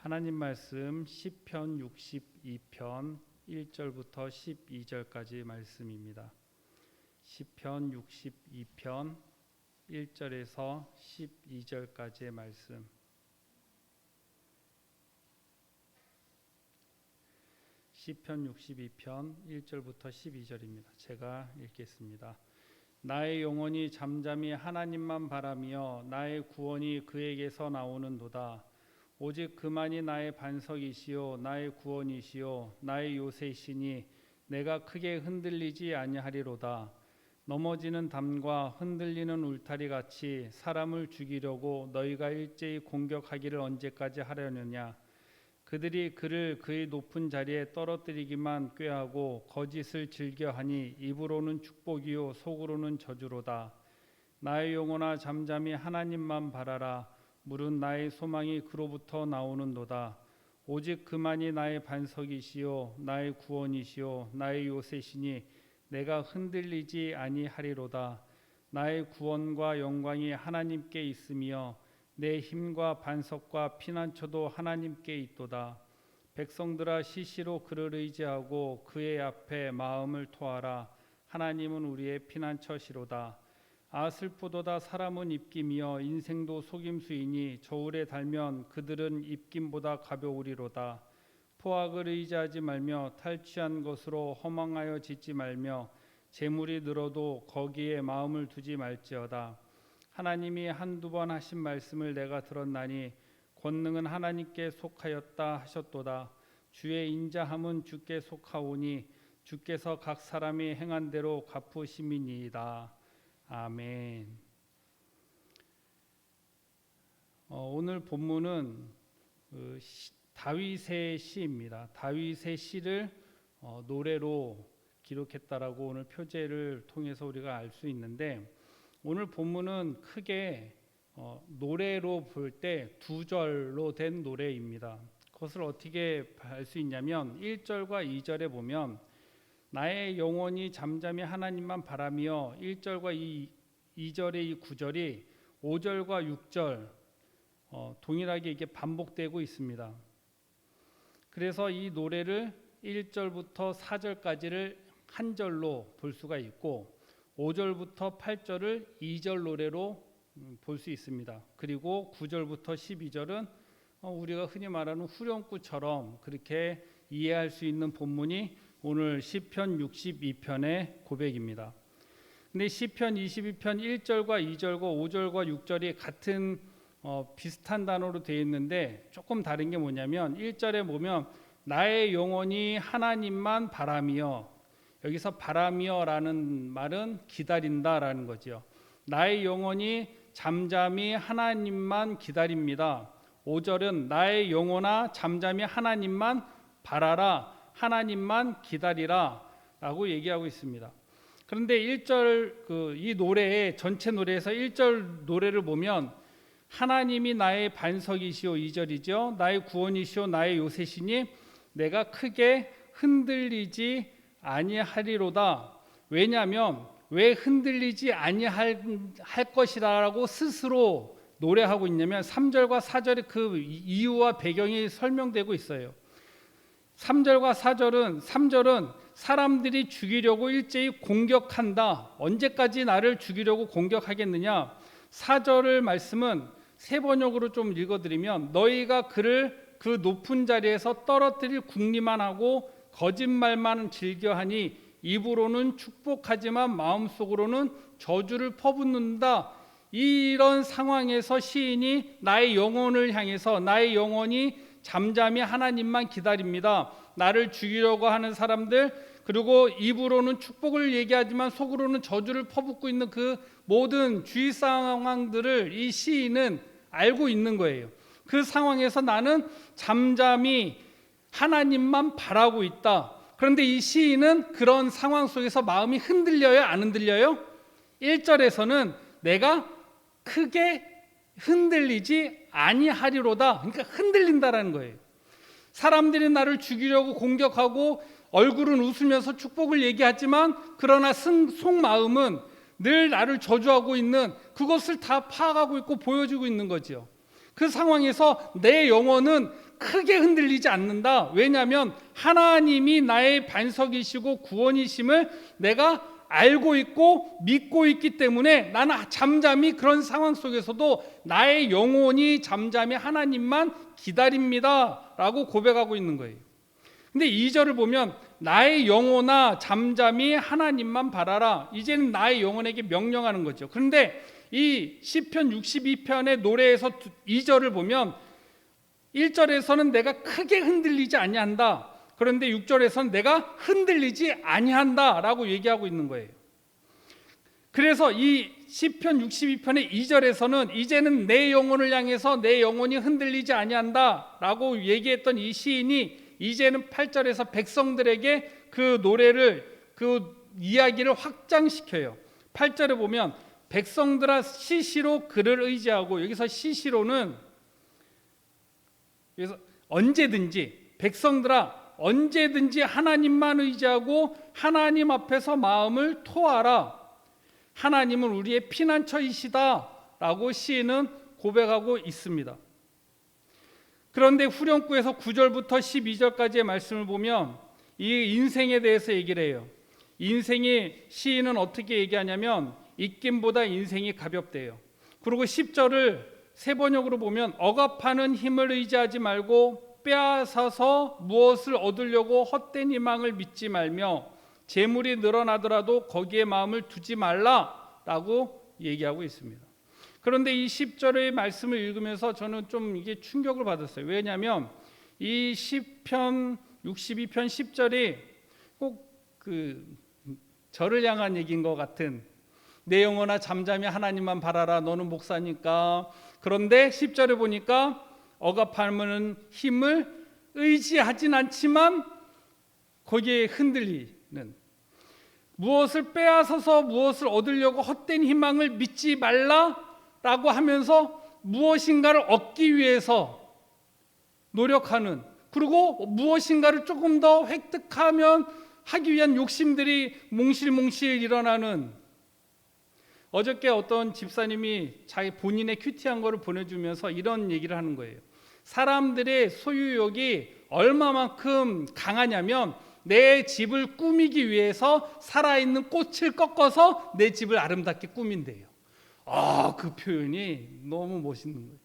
하나님 말씀 시편 62편 1절부터 12절까지 말씀입니다. 시편 62편 1절에서 12절까지의 말씀. 시편 62편 1절부터 12절입니다. 제가 읽겠습니다. 나의 영혼이 잠잠히 하나님만 바라며 나의 구원이 그에게서 나오는도다. 오직 그만이 나의 반석이시요 나의 구원이시요 나의 요새시니 내가 크게 흔들리지 아니하리로다. 넘어지는 담과 흔들리는 울타리 같이 사람을 죽이려고 너희가 일제히 공격하기를 언제까지 하려느냐. 그들이 그를 그의 높은 자리에 떨어뜨리기만 꾀하고 거짓을 즐겨하니 입으로는 축복이요 속으로는 저주로다. 나의 영혼아 잠잠히 하나님만 바라라. 물은 나의 소망이 그로부터 나오는도다. 오직 그만이 나의 반석이시요 나의 구원이시요 나의 요새시니 내가 흔들리지 아니하리로다. 나의 구원과 영광이 하나님께 있으며 내 힘과 반석과 피난처도 하나님께 있도다. 백성들아 시시로 그를 의지하고 그의 앞에 마음을 토하라. 하나님은 우리의 피난처시로다. 아 슬프도다. 사람은 입김이여 인생도 속임수이니 저울에 달면 그들은 입김보다 가벼우리로다. 포악을 의지하지 말며 탈취한 것으로 허망하여 짓지 말며 재물이 늘어도 거기에 마음을 두지 말지어다. 하나님이 한두 번 하신 말씀을 내가 들었나니 권능은 하나님께 속하였다 하셨도다. 주의 인자함은 주께 속하오니 주께서 각 사람이 행한 대로 갚으심이니이다. 아멘. 오늘 본문은 다윗의 시입니다. 다윗의 시를 노래로 기록했다라고 오늘 표제를 통해서 우리가 알 수 있는데, 오늘 본문은 크게 노래로 볼 때 두 절로 된 노래입니다. 그것을 어떻게 알 수 있냐면 1절과 2절에 보면 나의 영혼이 잠잠히 하나님만 바라며 1절과 2절의 이 구절이 5절과 6절 동일하게 이게 반복되고 있습니다. 그래서 이 노래를 1절부터 4절까지를 한 절로 볼 수가 있고 5절부터 8절을 2절 노래로 볼 수 있습니다. 그리고 9절부터 12절은 우리가 흔히 말하는 후렴구처럼 그렇게 이해할 수 있는 본문이 오늘 시편 62편의 고백입니다. 근데 시편 22편 1절과 2절과 5절과 6절이 같은 비슷한 단어로 되어 있는데 조금 다른 게 뭐냐면 1절에 보면 나의 영혼이 하나님만 바라며, 여기서 바라며라는 말은 기다린다라는 거죠. 나의 영혼이 잠잠히 하나님만 기다립니다. 5절은 나의 영혼아 잠잠히 하나님만 바라라. 하나님만 기다리라 라고 얘기하고 있습니다. 그런데 1절 이 노래의 전체 노래에서 1절 노래를 보면 하나님이 나의 반석이시오 2절이죠. 나의 구원이시오 나의 요새시니 내가 크게 흔들리지 아니하리로다. 왜냐하면 왜 흔들리지 아니할 것이라고 스스로 노래하고 있냐면 3절과 4절의 그 이유와 배경이 설명되고 있어요. 3절과 4절은 3절은 사람들이 죽이려고 일제히 공격한다. 언제까지 나를 죽이려고 공격하겠느냐. 4절의 말씀은 세 번역으로 좀 읽어드리면 너희가 그를 그 높은 자리에서 떨어뜨릴 궁리만 하고 거짓말만 즐겨하니 입으로는 축복하지만 마음속으로는 저주를 퍼붓는다. 이런 상황에서 시인이 나의 영혼을 향해서 나의 영혼이 잠잠히 하나님만 기다립니다. 나를 죽이려고 하는 사람들, 그리고 입으로는 축복을 얘기하지만 속으로는 저주를 퍼붓고 있는 그 모든 주위 상황들을 이 시인은 알고 있는 거예요. 그 상황에서 나는 잠잠히 하나님만 바라고 있다. 그런데 이 시인은 그런 상황 속에서 마음이 흔들려요? 안 흔들려요? 1절에서는 내가 크게 흔들리지 아니하리로다. 그러니까 흔들린다라는 거예요. 사람들이 나를 죽이려고 공격하고 얼굴은 웃으면서 축복을 얘기하지만 그러나 속마음은 늘 나를 저주하고 있는 그것을 다 파악하고 있고 보여주고 있는 거죠. 그 상황에서 내 영혼은 크게 흔들리지 않는다. 왜냐하면 하나님이 나의 반석이시고 구원이심을 내가 알고 있고 믿고 있기 때문에 나는 잠잠히 그런 상황 속에서도 나의 영혼이 잠잠히 하나님만 기다립니다 라고 고백하고 있는 거예요. 근데 2절을 보면 나의 영혼아 잠잠히 하나님만 바라라. 이제는 나의 영혼에게 명령하는 거죠. 그런데 이 시편 62편의 노래에서 2절을 보면 1절에서는 내가 크게 흔들리지 아니한다. 그런데 6절에서는 내가 흔들리지 아니한다 라고 얘기하고 있는 거예요. 그래서 이 시편 62편의 2절에서는 이제는 내 영혼을 향해서 내 영혼이 흔들리지 아니한다 라고 얘기했던 이 시인이 이제는 8절에서 백성들에게 그 노래를, 그 이야기를 확장시켜요. 8절에 보면 백성들아 시시로 그를 의지하고, 여기서 시시로는 그래서 언제든지, 백성들아 언제든지 하나님만 의지하고 하나님 앞에서 마음을 토하라. 하나님은 우리의 피난처이시다 라고 시인은 고백하고 있습니다. 그런데 후렴구에서 9절부터 12절까지의 말씀을 보면 이 인생에 대해서 얘기를 해요. 인생이, 시인은 어떻게 얘기하냐면 입김보다 인생이 가볍대요. 그리고 10절을 세 번역으로 보면 억압하는 힘을 의지하지 말고 빼앗아서 무엇을 얻으려고 헛된 희망을 믿지 말며 재물이 늘어나더라도 거기에 마음을 두지 말라라고 얘기하고 있습니다. 그런데 이 10절의 말씀을 읽으면서 저는 좀 이게 충격을 받았어요. 왜냐하면 이 시편 62편 10절이 꼭 그 저를 향한 얘기인 것 같은, 내 영혼아 잠잠히 하나님만 바라라 너는 목사니까. 그런데 10절에 보니까 억압하는 힘을 의지하진 않지만 거기에 흔들리는, 무엇을 빼앗아서 무엇을 얻으려고 헛된 희망을 믿지 말라라고 하면서 무엇인가를 얻기 위해서 노력하는, 그리고 무엇인가를 조금 더 획득하면 하기 위한 욕심들이 몽실몽실 일어나는. 어저께 어떤 집사님이 자기 본인의 큐티한 거를 보내주면서 이런 얘기를 하는 거예요. 사람들의 소유욕이 얼마만큼 강하냐면 내 집을 꾸미기 위해서 살아있는 꽃을 꺾어서 내 집을 아름답게 꾸민대요. 그 표현이 너무 멋있는 거예요.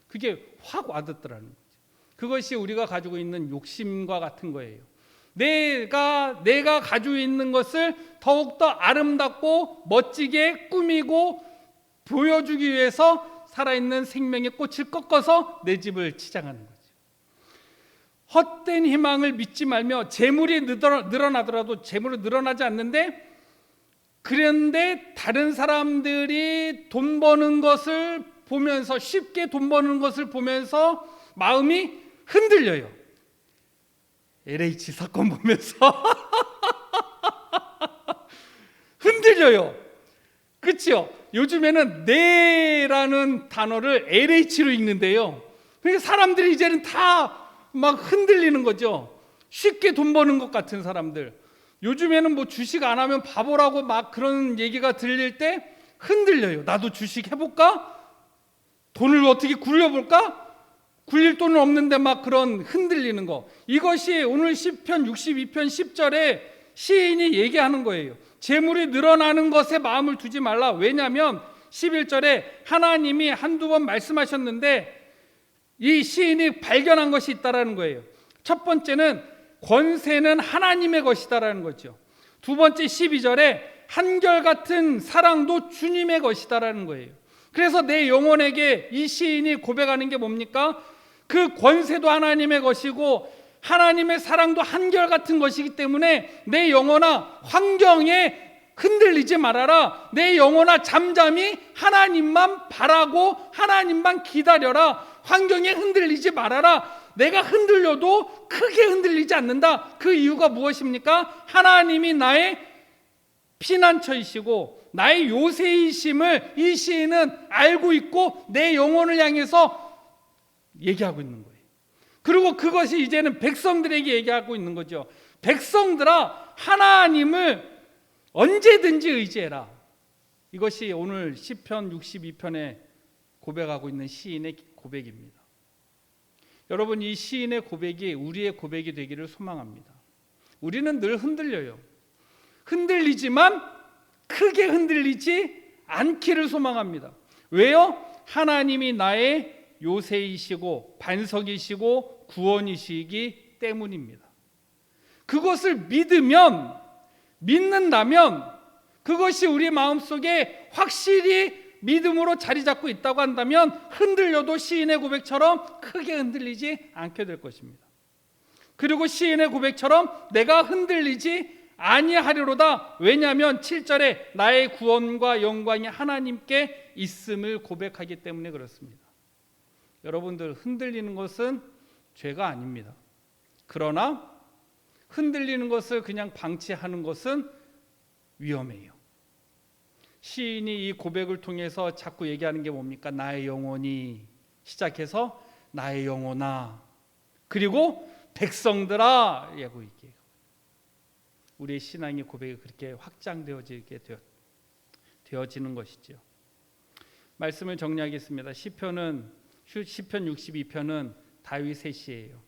그게 확 와닿더라는 거죠. 그것이 우리가 가지고 있는 욕심과 같은 거예요. 내가 가지고 있는 것을 더욱더 아름답고 멋지게 꾸미고 보여주기 위해서 살아있는 생명의 꽃을 꺾어서 내 집을 치장하는 거죠. 헛된 희망을 믿지 말며, 재물이 늘어나더라도 재물이 늘어나지 않는데, 그런데 다른 사람들이 돈 버는 것을 보면서, 쉽게 돈 버는 것을 보면서 마음이 흔들려요. LH 사건 보면서 흔들려요. 그렇죠? 요즘에는 네라는 단어를 LH로 읽는데요. 그러니까 사람들이 이제는 다 막 흔들리는 거죠. 쉽게 돈 버는 것 같은 사람들. 요즘에는 뭐 주식 안 하면 바보라고 막 그런 얘기가 들릴 때 흔들려요. 나도 주식 해볼까? 돈을 어떻게 굴려볼까? 굴릴 돈은 없는데 막 그런 흔들리는 거. 이것이 오늘 시편 62편 10절에 시인이 얘기하는 거예요. 재물이 늘어나는 것에 마음을 두지 말라. 왜냐하면 11절에 하나님이 한두 번 말씀하셨는데 이 시인이 발견한 것이 있다라는 거예요. 첫 번째는 권세는 하나님의 것이다라는 거죠. 두 번째 12절에 한결같은 사랑도 주님의 것이다라는 거예요. 그래서 내 영혼에게 이 시인이 고백하는 게 뭡니까? 그 권세도 하나님의 것이고 하나님의 사랑도 한결같은 것이기 때문에 내 영혼아 환경에 흔들리지 말아라. 내 영혼아 잠잠히 하나님만 바라고 하나님만 기다려라. 환경에 흔들리지 말아라. 내가 흔들려도 크게 흔들리지 않는다. 그 이유가 무엇입니까? 하나님이 나의 피난처이시고 나의 요새이심을 이 시인은 알고 있고 내 영혼을 향해서 얘기하고 있는 거예요. 그리고 그것이 이제는 백성들에게 얘기하고 있는 거죠. 백성들아 하나님을 언제든지 의지해라. 이것이 오늘 시편 62편에 고백하고 있는 시인의 고백입니다. 여러분, 이 시인의 고백이 우리의 고백이 되기를 소망합니다. 우리는 늘 흔들려요. 흔들리지만 크게 흔들리지 않기를 소망합니다. 왜요? 하나님이 나의 요새이시고 반석이시고 구원이시기 때문입니다. 그것을 믿는다면 그것이 우리 마음속에 확실히 믿음으로 자리 잡고 있다고 한다면 흔들려도 시인의 고백처럼 크게 흔들리지 않게 될 것입니다. 그리고 시인의 고백처럼 내가 흔들리지 아니하리로다. 왜냐하면 7절에 나의 구원과 영광이 하나님께 있음을 고백하기 때문에 그렇습니다. 여러분들, 흔들리는 것은 죄가 아닙니다. 그러나 흔들리는 것을 그냥 방치하는 것은 위험해요. 시인이 이 고백을 통해서 자꾸 얘기하는 게 뭡니까? 나의 영혼이 시작해서 나의 영혼아, 그리고 백성들아, 예고 있게. 우리의 신앙의 고백이 그렇게 확장되어지게 되어지는 것이죠. 말씀을 정리하겠습니다. 시편 62편은 다윗의 시예요.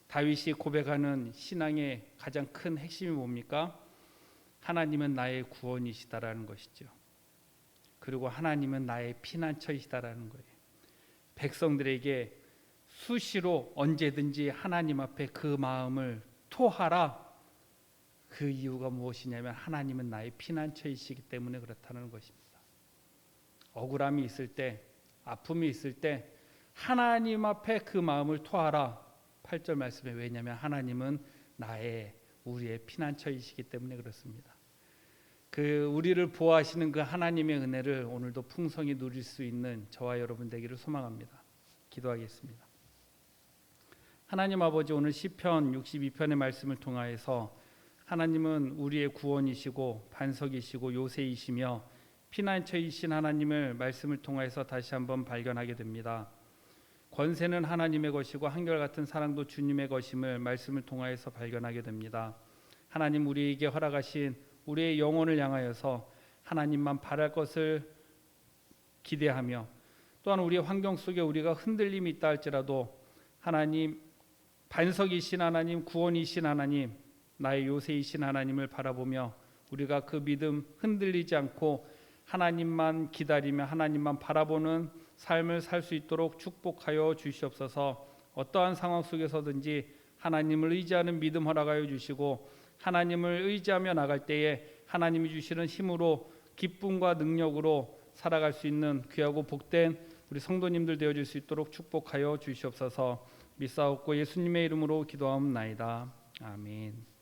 다윗이 고백하는 신앙의 가장 큰 핵심이 뭡니까? 하나님은 나의 구원이시다라는 것이죠. 그리고 하나님은 나의 피난처이시다라는 거예요. 백성들에게 수시로 언제든지 하나님 앞에 그 마음을 토하라. 그 이유가 무엇이냐면 하나님은 나의 피난처이시기 때문에 그렇다는 것입니다. 억울함이 있을 때, 아픔이 있을 때 하나님 앞에 그 마음을 토하라. 8절 말씀에, 왜냐하면 하나님은 우리의 피난처이시기 때문에 그렇습니다. 그 우리를 보호하시는 그 하나님의 은혜를 오늘도 풍성히 누릴 수 있는 저와 여러분 되기를 소망합니다. 기도하겠습니다. 하나님 아버지, 오늘 시편 62편의 말씀을 통하여서 하나님은 우리의 구원이시고 반석이시고 요새이시며 피난처이신 하나님을 말씀을 통하여서 다시 한번 발견하게 됩니다. 권세는 하나님의 것이고 한결같은 사랑도 주님의 것임을 말씀을 통하여서 발견하게 됩니다. 하나님, 우리에게 허락하신 우리의 영혼을 향하여서 하나님만 바랄 것을 기대하며, 또한 우리의 환경 속에 우리가 흔들림이 있다 할지라도 하나님, 반석이신 하나님, 구원이신 하나님, 나의 요새이신 하나님을 바라보며 우리가 그 믿음 흔들리지 않고 하나님만 기다리며 하나님만 바라보는 삶을 살 수 있도록 축복하여 주시옵소서. 어떠한 상황 속에서든지 하나님을 의지하는 믿음 허락하여 주시고, 하나님을 의지하며 나갈 때에 하나님이 주시는 힘으로 기쁨과 능력으로 살아갈 수 있는 귀하고 복된 우리 성도님들 되어줄 수 있도록 축복하여 주시옵소서. 믿사옵고 예수님의 이름으로 기도하옵나이다. 아멘.